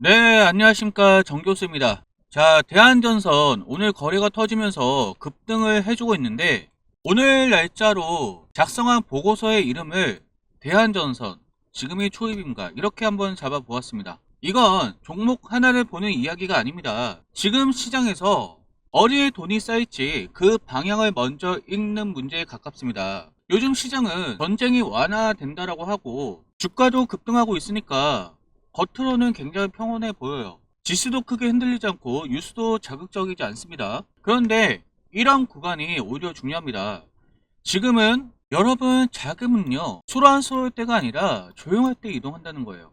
네, 안녕하십니까. 정교수입니다. 자, 대한전선 오늘 거래가 터지면서 급등을 해주고 있는데 오늘 날짜로 작성한 보고서의 이름을 대한전선, 지금이 초입인가 이렇게 한번 잡아보았습니다. 이건 종목 하나를 보는 이야기가 아닙니다. 지금 시장에서 어디에 돈이 쌓일지 그 방향을 먼저 읽는 문제에 가깝습니다. 요즘 시장은 전쟁이 완화된다라고 하고 주가도 급등하고 있으니까 겉으로는 굉장히 평온해 보여요. 지수도 크게 흔들리지 않고 뉴스도 자극적이지 않습니다. 그런데 이런 구간이 오히려 중요합니다. 지금은 여러분 자금은요 소란스러울 때가 아니라 조용할 때 이동한다는 거예요.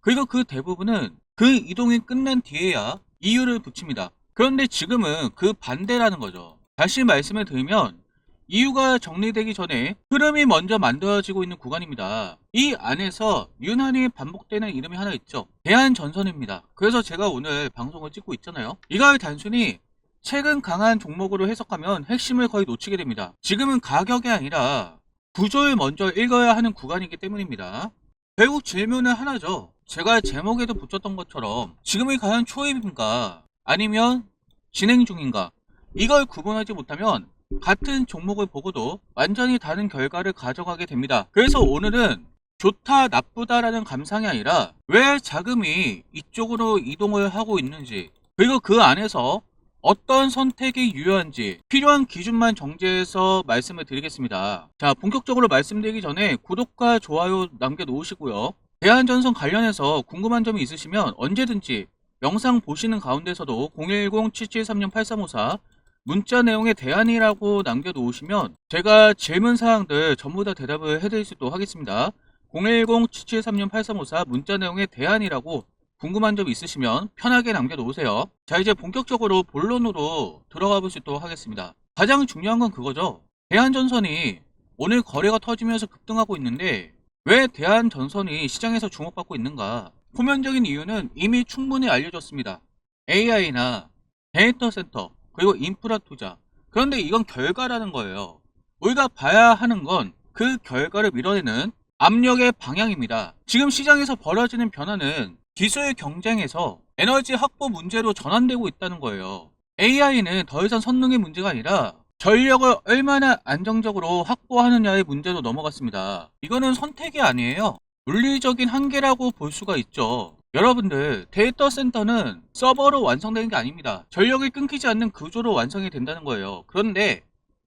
그리고 그 대부분은 그 이동이 끝난 뒤에야 이유를 붙입니다. 그런데 지금은 그 반대라는 거죠. 다시 말씀을 드리면 이유가 정리되기 전에 흐름이 먼저 만들어지고 있는 구간입니다. 이 안에서 유난히 반복되는 이름이 하나 있죠. 대한전선입니다. 그래서 제가 오늘 방송을 찍고 있잖아요. 이걸 단순히 최근 강한 종목으로 해석하면 핵심을 거의 놓치게 됩니다. 지금은 가격이 아니라 구조를 먼저 읽어야 하는 구간이기 때문입니다. 결국 질문은 하나죠. 제가 제목에도 붙였던 것처럼 지금이 과연 초입인가 아니면 진행 중인가, 이걸 구분하지 못하면 같은 종목을 보고도 완전히 다른 결과를 가져가게 됩니다. 그래서 오늘은 좋다 나쁘다라는 감상이 아니라 왜 자금이 이쪽으로 이동을 하고 있는지, 그리고 그 안에서 어떤 선택이 유효한지 필요한 기준만 정제해서 말씀을 드리겠습니다. 자, 본격적으로 말씀드리기 전에 구독과 좋아요 남겨놓으시고요. 대한전선 관련해서 궁금한 점이 있으시면 언제든지 영상 보시는 가운데서도 010-7736-8354 문자 내용에 대안이라고 남겨놓으시면 제가 질문사항들 전부 다 대답을 해드릴 수 있도록 하겠습니다. 010-7736-8354 문자 내용에 대안이라고 궁금한 점 있으시면 편하게 남겨놓으세요. 자, 이제 본격적으로 본론으로 들어가 볼 수 있도록 하겠습니다. 가장 중요한 건 그거죠. 대한전선이 오늘 거래가 터지면서 급등하고 있는데 왜 대한전선이 시장에서 주목받고 있는가? 표면적인 이유는 이미 충분히 알려졌습니다. AI나 데이터 센터, 그리고 인프라 투자. 그런데 이건 결과라는 거예요. 우리가 봐야 하는 건 그 결과를 밀어내는 압력의 방향입니다. 지금 시장에서 벌어지는 변화는 기술 경쟁에서 에너지 확보 문제로 전환되고 있다는 거예요. AI는 더 이상 성능의 문제가 아니라 전력을 얼마나 안정적으로 확보하느냐의 문제로 넘어갔습니다. 이거는 선택이 아니에요. 물리적인 한계라고 볼 수가 있죠. 여러분들, 데이터 센터는 서버로 완성되는 게 아닙니다. 전력이 끊기지 않는 구조로 완성이 된다는 거예요. 그런데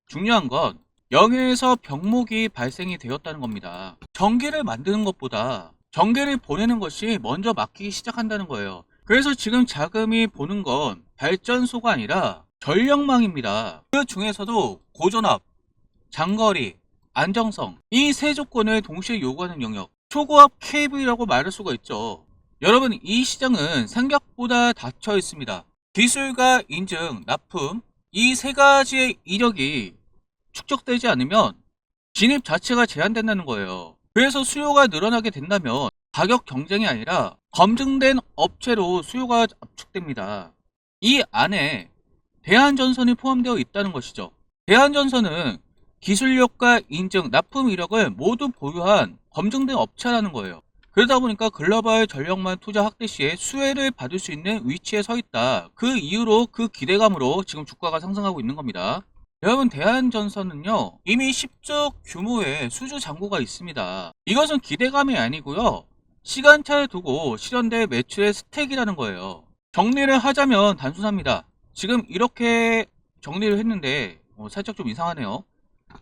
중요한 건 영해에서 병목이 발생이 되었다는 겁니다. 전기를 만드는 것보다 전기를 보내는 것이 먼저 막히기 시작한다는 거예요. 그래서 지금 자금이 보는 건 발전소가 아니라 전력망입니다. 그 중에서도 고전압, 장거리, 안정성, 이 세 조건을 동시에 요구하는 영역, 초고압 케이블이라고 말할 수가 있죠. 여러분, 이 시장은 생각보다 닫혀 있습니다. 기술과 인증, 납품, 이 세 가지의 이력이 축적되지 않으면 진입 자체가 제한된다는 거예요. 그래서 수요가 늘어나게 된다면 가격 경쟁이 아니라 검증된 업체로 수요가 압축됩니다. 이 안에 대한전선이 포함되어 있다는 것이죠. 대한전선은 기술력과 인증, 납품 이력을 모두 보유한 검증된 업체라는 거예요. 그러다 보니까 글로벌 전력망 투자 확대 시에 수혜를 받을 수 있는 위치에 서 있다. 그 이유로, 그 기대감으로 지금 주가가 상승하고 있는 겁니다. 여러분, 대한전선은요 이미 10조 규모의 수주 잔고가 있습니다. 이것은 기대감이 아니고요, 시간차를 두고 실현될 매출의 스택이라는 거예요. 정리를 하자면 단순합니다. 지금 이렇게 정리를 했는데 살짝 좀 이상하네요.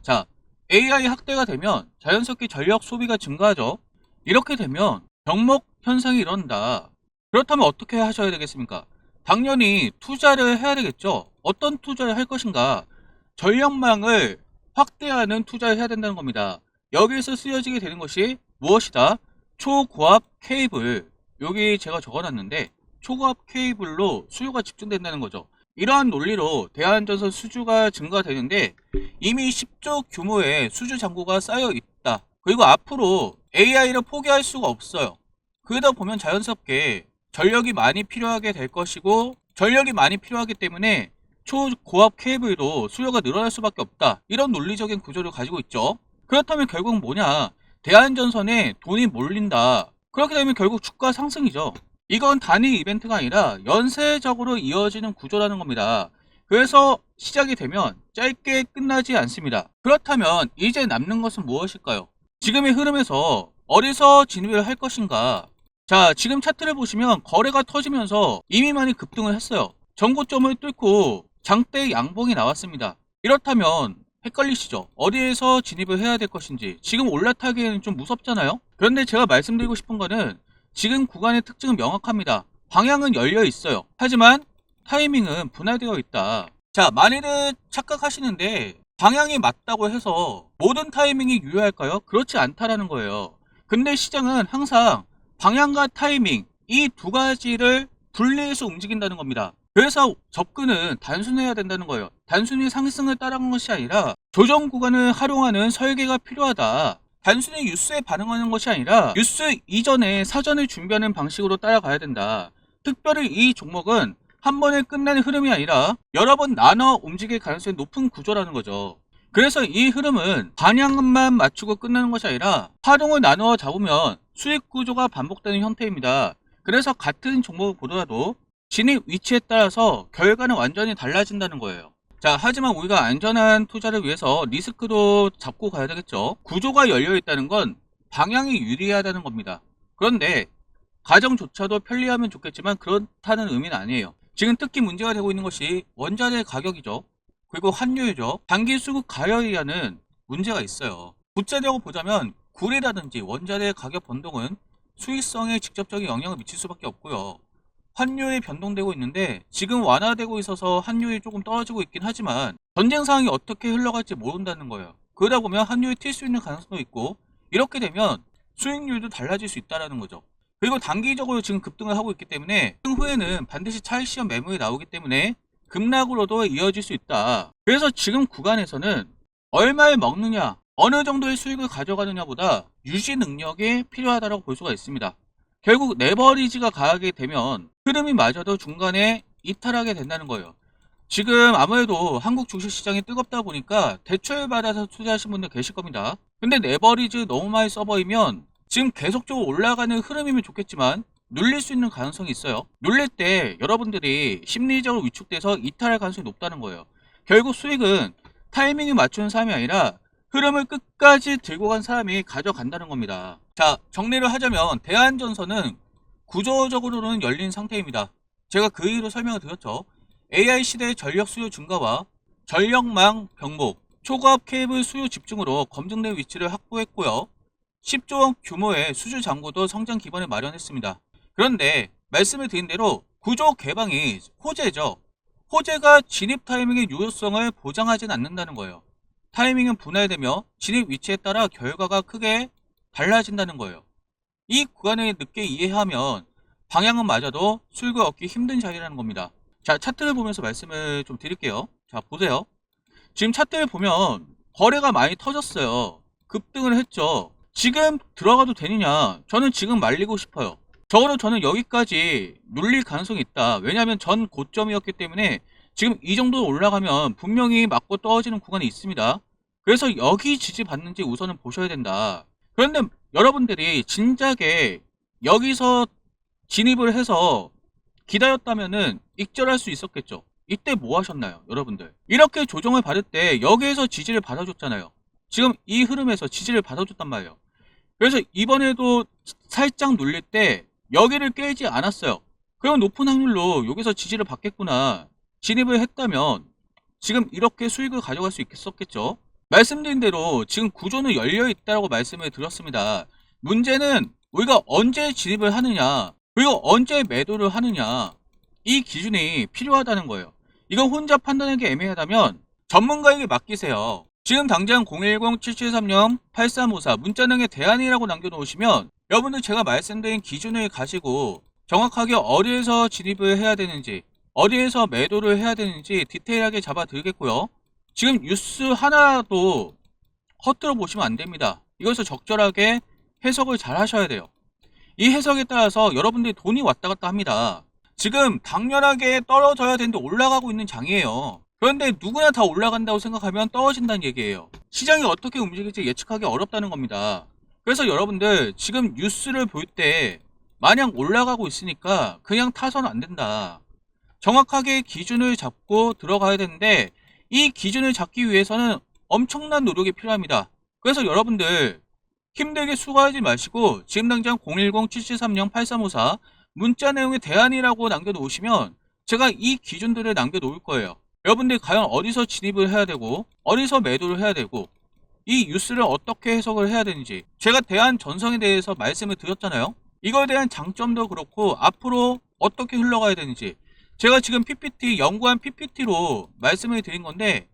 자, AI 확대가 되면 자연스럽게 전력 소비가 증가하죠. 이렇게 되면 병목 현상이 일어난다. 그렇다면 어떻게 하셔야 되겠습니까? 당연히 투자를 해야 되겠죠. 어떤 투자를 할 것인가? 전력망을 확대하는 투자를 해야 된다는 겁니다. 여기에서 쓰여지게 되는 것이 무엇이다? 초고압 케이블. 여기 제가 적어놨는데 초고압 케이블로 수요가 집중된다는 거죠. 이러한 논리로 대한전선 수주가 증가되는데 이미 10조 규모의 수주 잔고가 쌓여 있다. 그리고 앞으로 AI를 포기할 수가 없어요. 그러다 보면 자연스럽게 전력이 많이 필요하게 될 것이고, 전력이 많이 필요하기 때문에 초고압 케이블도 수요가 늘어날 수밖에 없다. 이런 논리적인 구조를 가지고 있죠. 그렇다면 결국 뭐냐? 대한전선에 돈이 몰린다. 그렇게 되면 결국 주가 상승이죠. 이건 단위 이벤트가 아니라 연쇄적으로 이어지는 구조라는 겁니다. 그래서 시작이 되면 짧게 끝나지 않습니다. 그렇다면 이제 남는 것은 무엇일까요? 지금의 흐름에서 어디서 진입을 할 것인가? 자, 지금 차트를 보시면 거래가 터지면서 이미 많이 급등을 했어요. 전고점을 뚫고 장대 양봉이 나왔습니다. 이렇다면 헷갈리시죠? 어디에서 진입을 해야 될 것인지. 지금 올라타기에는 좀 무섭잖아요? 그런데 제가 말씀드리고 싶은 거는 지금 구간의 특징은 명확합니다. 방향은 열려 있어요. 하지만 타이밍은 분할되어 있다. 자, 많이들 착각하시는데 방향이 맞다고 해서 모든 타이밍이 유효할까요? 그렇지 않다라는 거예요. 근데 시장은 항상 방향과 타이밍 이 두 가지를 분리해서 움직인다는 겁니다. 그래서 접근은 단순해야 된다는 거예요. 단순히 상승을 따라가는 것이 아니라 조정 구간을 활용하는 설계가 필요하다. 단순히 뉴스에 반응하는 것이 아니라 뉴스 이전에 사전을 준비하는 방식으로 따라가야 된다. 특별히 이 종목은 한 번에 끝나는 흐름이 아니라 여러 번 나눠 움직일 가능성이 높은 구조라는 거죠. 그래서 이 흐름은 방향만 맞추고 끝나는 것이 아니라 파동을 나누어 잡으면 수익 구조가 반복되는 형태입니다. 그래서 같은 종목을 보더라도 진입 위치에 따라서 결과는 완전히 달라진다는 거예요. 자, 하지만 우리가 안전한 투자를 위해서 리스크도 잡고 가야 되겠죠. 구조가 열려 있다는 건 방향이 유리하다는 겁니다. 그런데 가정조차도 편리하면 좋겠지만 그렇다는 의미는 아니에요. 지금 특히 문제가 되고 있는 것이 원자재 가격이죠. 그리고 환율이죠. 단기 수급 가열이라는 문제가 있어요. 구체적으로 보자면 굴이라든지 원자재 가격 변동은 수익성에 직접적인 영향을 미칠 수밖에 없고요. 환율이 변동되고 있는데 지금 완화되고 있어서 환율이 조금 떨어지고 있긴 하지만 전쟁 상황이 어떻게 흘러갈지 모른다는 거예요. 그러다 보면 환율이 튈 수 있는 가능성도 있고 이렇게 되면 수익률도 달라질 수 있다는 거죠. 그리고 단기적으로 지금 급등을 하고 있기 때문에 급등 후에는 반드시 차익 실현 매물이 나오기 때문에 급락으로도 이어질 수 있다. 그래서 지금 구간에서는 얼마를 먹느냐 어느 정도의 수익을 가져가느냐보다 유지 능력이 필요하다고 볼 수가 있습니다. 결국 레버리지가 가하게 되면 흐름이 마저도 중간에 이탈하게 된다는 거예요. 지금 아무래도 한국 주식시장이 뜨겁다 보니까 대출 받아서 투자하신 분들 계실 겁니다. 근데 레버리지 너무 많이 써버리면 지금 계속적으로 올라가는 흐름이면 좋겠지만 눌릴 수 있는 가능성이 있어요. 눌릴 때 여러분들이 심리적으로 위축돼서 이탈할 가능성이 높다는 거예요. 결국 수익은 타이밍에 맞추는 사람이 아니라 흐름을 끝까지 들고 간 사람이 가져간다는 겁니다. 자, 정리를 하자면 대한전선은 구조적으로는 열린 상태입니다. 제가 그 이유로 설명을 드렸죠. AI 시대의 전력 수요 증가와 전력망 병목, 초고압 케이블 수요 집중으로 검증된 위치를 확보했고요. 10조 원 규모의 수주 잔고도 성장 기반을 마련했습니다. 그런데 말씀을 드린 대로 구조 개방이 호재죠. 호재가 진입 타이밍의 유효성을 보장하진 않는다는 거예요. 타이밍은 분할되며 진입 위치에 따라 결과가 크게 달라진다는 거예요. 이 구간을 늦게 이해하면 방향은 맞아도 수익을 얻기 힘든 자리라는 겁니다. 자, 차트를 보면서 말씀을 좀 드릴게요. 자, 보세요. 지금 차트를 보면 거래가 많이 터졌어요. 급등을 했죠. 지금 들어가도 되느냐? 저는 지금 말리고 싶어요. 적어도 저는 여기까지 눌릴 가능성이 있다. 왜냐하면 전 고점이었기 때문에 지금 이 정도 올라가면 분명히 맞고 떨어지는 구간이 있습니다. 그래서 여기 지지받는지 우선은 보셔야 된다. 그런데 여러분들이 진작에 여기서 진입을 해서 기다렸다면은 익절할 수 있었겠죠. 이때 뭐 하셨나요, 여러분들? 이렇게 조정을 받을 때 여기에서 지지를 받아줬잖아요. 지금 이 흐름에서 지지를 받아줬단 말이에요. 그래서 이번에도 살짝 눌릴 때 여기를 깨지 않았어요. 그럼 높은 확률로 여기서 지지를 받겠구나. 진입을 했다면 지금 이렇게 수익을 가져갈 수 있었겠죠. 말씀드린 대로 지금 구조는 열려 있다고 말씀을 드렸습니다. 문제는 우리가 언제 진입을 하느냐, 그리고 언제 매도를 하느냐, 이 기준이 필요하다는 거예요. 이거 혼자 판단하기 애매하다면 전문가에게 맡기세요. 지금 당장 010-7730-8354 문자능에 대안이라고 남겨놓으시면 여러분들 제가 말씀드린 기준을 가지고 정확하게 어디에서 진입을 해야 되는지 어디에서 매도를 해야 되는지 디테일하게 잡아드리겠고요. 지금 뉴스 하나도 허투루 보시면 안 됩니다. 이것을 적절하게 해석을 잘 하셔야 돼요. 이 해석에 따라서 여러분들이 돈이 왔다 갔다 합니다. 지금 당연하게 떨어져야 되는데 올라가고 있는 장이에요. 그런데 누구나 다 올라간다고 생각하면 떨어진다는 얘기예요. 시장이 어떻게 움직일지 예측하기 어렵다는 겁니다. 그래서 여러분들 지금 뉴스를 볼 때 마냥 올라가고 있으니까 그냥 타서는 안 된다. 정확하게 기준을 잡고 들어가야 되는데 이 기준을 잡기 위해서는 엄청난 노력이 필요합니다. 그래서 여러분들 힘들게 수고하지 마시고 지금 당장 010-7730-8354 문자 내용에 대안이라고 남겨놓으시면 제가 이 기준들을 남겨놓을 거예요. 여러분들이 과연 어디서 진입을 해야 되고 어디서 매도를 해야 되고 이 뉴스를 어떻게 해석을 해야 되는지 제가 대안 전성에 대해서 말씀을 드렸잖아요. 이거에 대한 장점도 그렇고 앞으로 어떻게 흘러가야 되는지 제가 지금 PPT 연구한 PPT로 말씀을 드린 건데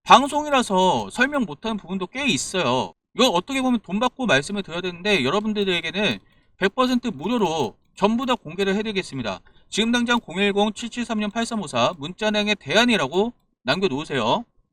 방송이라서 설명 못하는 부분도 꽤 있어요. 이거 어떻게 보면 돈 받고 말씀을 드려야 되는데 여러분들에게는 100% 무료로 전부 다 공개를 해드리겠습니다. 지금 당장 010-7736-8354 문자내용에 대안이라고 남겨놓으세요.